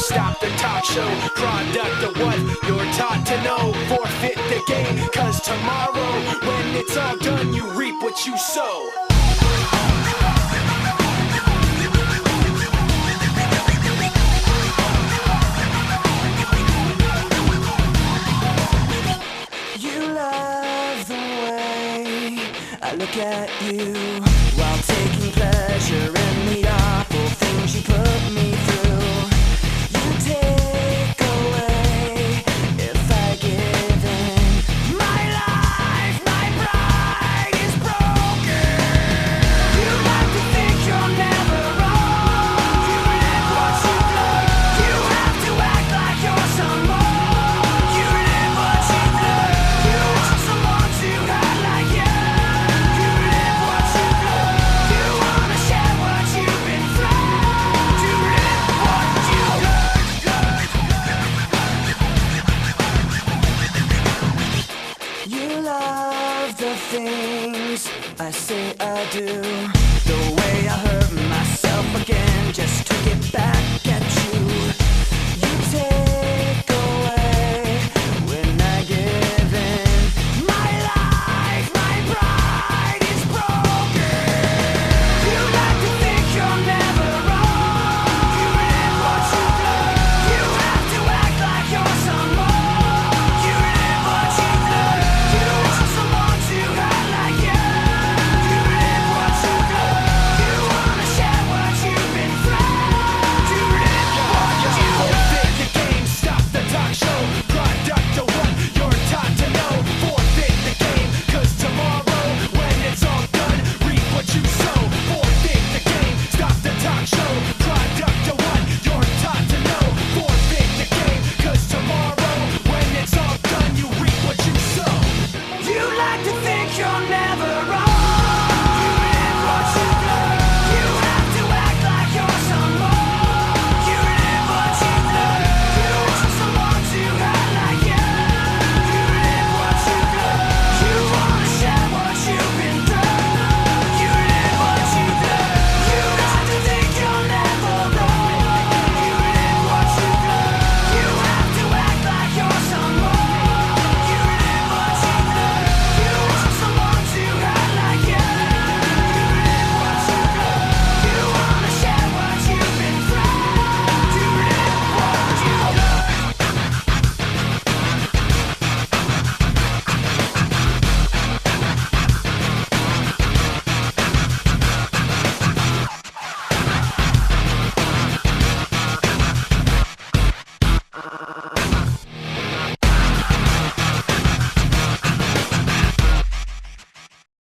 stop the talk show. Product of what you're taught to know. Forfeit the game, cause tomorrow, when it's all done, you reap what you sow. I look at you while taking pleasure in the awful things you put me through. You take away if I give in. My life, my pride is broken. You like to think you're never wrong. You live what you learn. You have to act like you're someone. You live what you learn. You want someone to act like you. Things I say I do, the way I hurt myself again just to get back